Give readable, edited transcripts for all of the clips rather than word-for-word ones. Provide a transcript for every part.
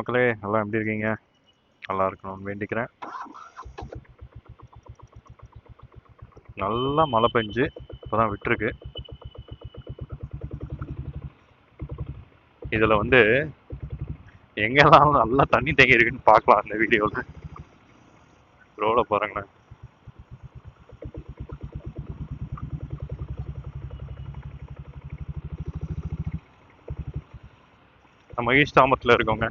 மக்களே, எல்லாம் எப்படி இருக்கீங்க? நல்லா இருக்கணும்னு வேண்டிக்கிறேன். நல்லா மழை பெஞ்சு இப்போதான் விட்டுருக்கு. இதில் வந்து எங்கெல்லாம் நல்லா தண்ணி தேங்கி இருக்குன்னு பார்க்கலாம் அந்த வீடியோவில். ரோட பாருங்களேன். நம்ம ஈஸ்ட் ஆமத்தில் இருக்கோங்க.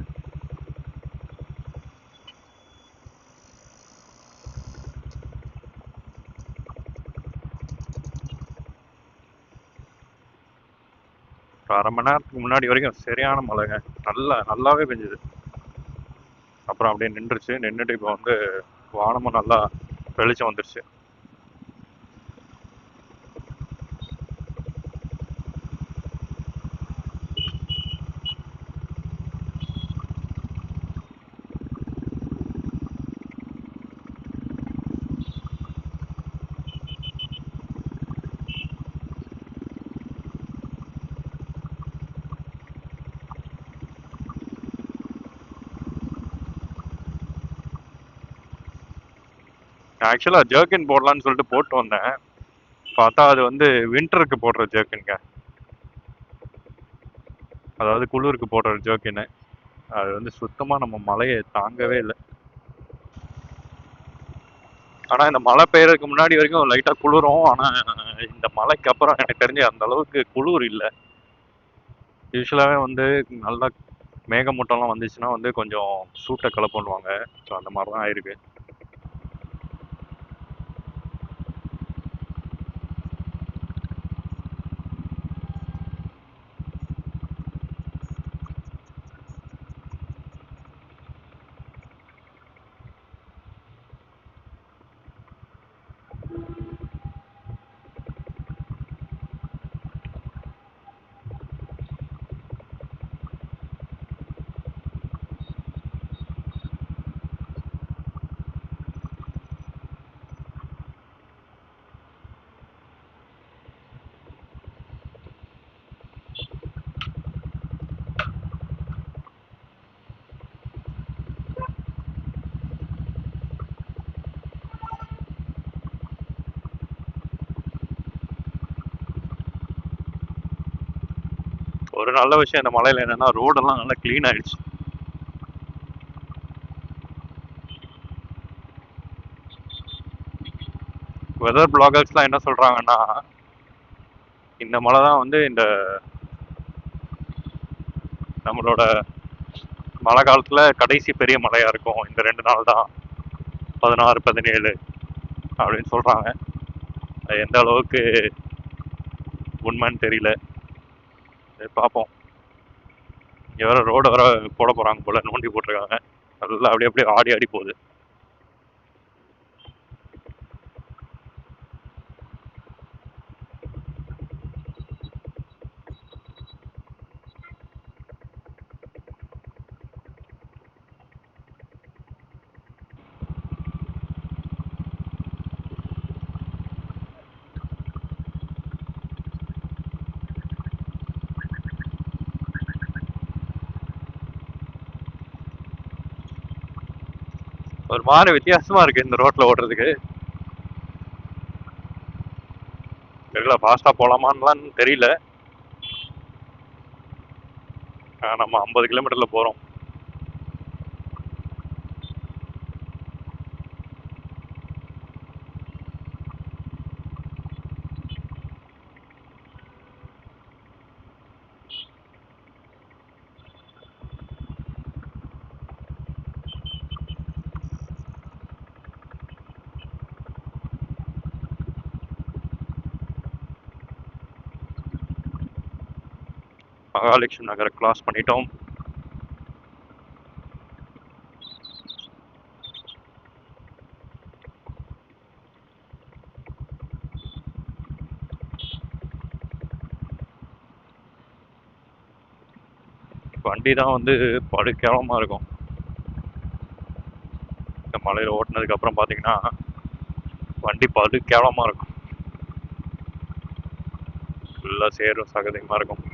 அரை மணி நேரத்துக்கு முன்னாடி வரைக்கும் சரியான மழைங்க. நல்லாவே பெஞ்சுது. அப்புறம் அப்படியே நின்றுட்டு இப்போ வந்து வானமும் நல்லா வெளிச்சம் வந்துருச்சு. ஆக்சுவலாக ஜர்க்கின் போடலான்னு சொல்லிட்டு போட்டு வந்தேன். பார்த்தா அது வந்து வின்டருக்கு போடுற ஜர்க்கின்ங்க. அதாவது குளிருக்கு போடுற ஜர்க்கின்னு. அது வந்து சுத்தமாக நம்ம மழையை தாங்கவே இல்லை. ஆனால் இந்த மழை பெய்யறதுக்கு முன்னாடி வரைக்கும் லைட்டாக குளிரும். ஆனால் இந்த மழைக்கு அப்புறம் எனக்கு தெரிஞ்சு அந்த அளவுக்கு குளிர் இல்லை. யூஸ்வலாகவே வந்து நல்லா மேகமூட்டம்லாம் வந்துச்சுன்னா வந்து கொஞ்சம் சூட்டை கிளப்புன்னுவாங்க. ஸோ அந்த மாதிரி தான் ஆயிருக்கு. ஒரு நல்ல விஷயம் இந்த மழையில் என்னன்னா ரோடெல்லாம் நல்லா க்ளீன் ஆயிடுச்சு. வெதர் பிளாகர்ஸ்லாம் என்ன சொல்றாங்கன்னா, இந்த மழை தான் வந்து இந்த நம்மளோட மழை காலத்துல கடைசி பெரிய மழையா இருக்கும். இந்த 2 நாள் தான் 16, 17 அப்படின்னு சொல்றாங்க. அது எந்த அளவுக்கு உண்மைன்னு தெரியல. பார்ப்போம். இங்கே வேற ரோடு வேற போட போறாங்க போல, நோண்டி போட்டிருக்காங்க. நல்லா அப்படியே ஆடி ஆடி போகுது. ஒரு மாதிரி வித்தியாசமா இருக்கு இந்த ரோட்ல ஓடுறதுக்கு. தெரியல, ஃபாஸ்டா போலாமான்னு தெரியல. நம்ம 50 கிலோமீட்டர்ல போறோம். மகாலட்சுமி நகரை கிராஸ் பண்ணிட்டோம். வண்டி தான் வந்து படுக்கேவலமா இருக்கும். இந்த மலையில ஓட்டுனதுக்கு அப்புறம் பாத்தீங்கன்னா வண்டி படுக்கேவலமா இருக்கும். ஃபுல்லா சேரும் சகதியுமா இருக்கும்.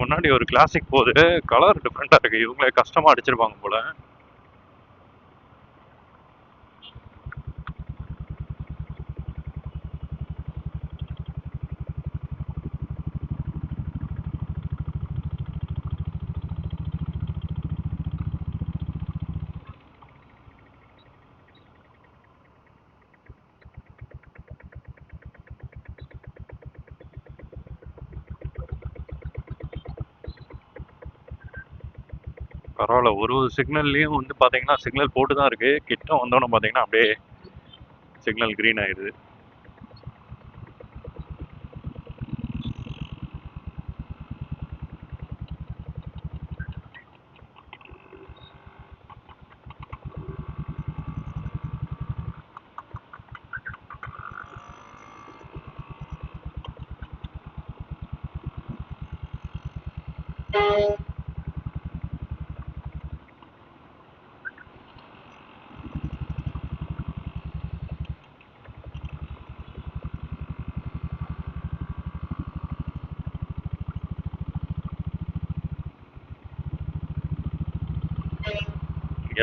முன்னாடி ஒரு கிளாசிக் போகுது, கலர் டிஃப்ரெண்டா இருக்கு. இவங்களே கஷ்டமா அடிச்சிருப்பாங்க போல. பரவாயில்ல, ஒரு சிக்னல்லையும் வந்து பாத்தீங்கன்னா சிக்னல் போட்டு தான் இருக்கு. கிட்ட வந்தோன்னு பாத்தீங்கன்னா அப்படியே சிக்னல் கிரீன் ஆயிடுது.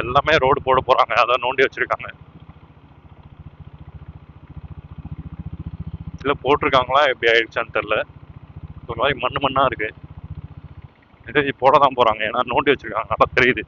எல்லாமே ரோடு போட போறாங்க, அதான் நோண்டி வச்சிருக்காங்க. இல்ல போட்டிருக்காங்களா எப்படி ஆயிடுச்சான்னு தெரியல. ஒரு மாதிரி மண்ணு மண்ணா இருக்கு. இது போட தான் போறாங்க, ஏன்னா நோண்டி வச்சிருக்காங்க, நல்லா தெரியுது.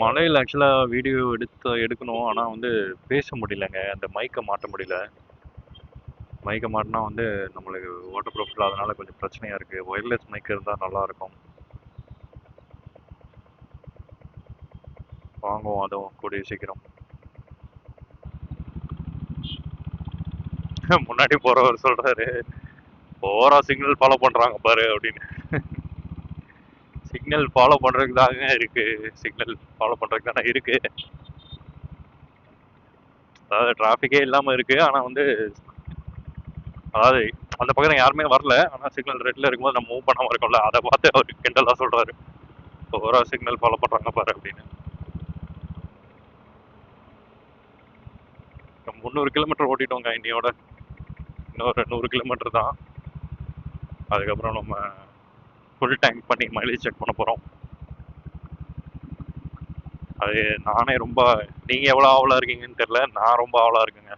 மலையில் ஆக்சுவலாக வீடியோ எடுக்கணும், ஆனால் வந்து பேச முடியலங்க, அந்த மைக்கை மாட்ட முடியல. மைக்கை மாட்டினா வந்து நம்மளுக்கு வாட்டர் ப்ரூஃப் இல்லாதனால கொஞ்சம் பிரச்சனையாக இருக்குது. ஒயர்லெஸ் மைக் இருந்தால் நல்லாயிருக்கும். வாங்குவோம் அதுவும் கூடிய சீக்கிரம். முன்னாடி போகிறவர் சொல்கிறாரு, ஓவரா சிக்னல் ஃபாலோ பண்ணுறாங்க பாரு அப்படின்னு. சிக்னல் ஃபாலோ பண்ணுறதுக்கு தாங்க இருக்குது, சிக்னல் ஃபாலோ பண்ணுறதுக்கு தானே இருக்குது. அதாவது டிராஃபிக்கே இல்லாமல் இருக்குது, ஆனால் வந்து அதாவது அந்த பக்கம் யாருமே வரல, ஆனால் சிக்னல் ரெட்டில் இருக்கும்போது நம்ம மூவ் பண்ணாமல் இருக்கோம்ல, அதை பார்த்து அவர் கிண்டலாக சொல்கிறாரு, ஓவரா சிக்னல் ஃபாலோ பண்ணுறாங்க பாரு அப்படின்னு. 300 கிலோமீட்டர் ஓட்டிட்டோங்க இன்னையோட. இன்னொரு 100 கிலோமீட்டர் தான். அதுக்கப்புறம் நம்ம ஃபுல் டேங்க் பண்ணி மைலேஜ் செக் பண்ண போகிறோம். அது நானே ரொம்ப, நீங்கள் எவ்வளோ ஆவலாக இருக்கீங்கன்னு தெரில, நான் ரொம்ப ஆவலாக இருக்குங்க.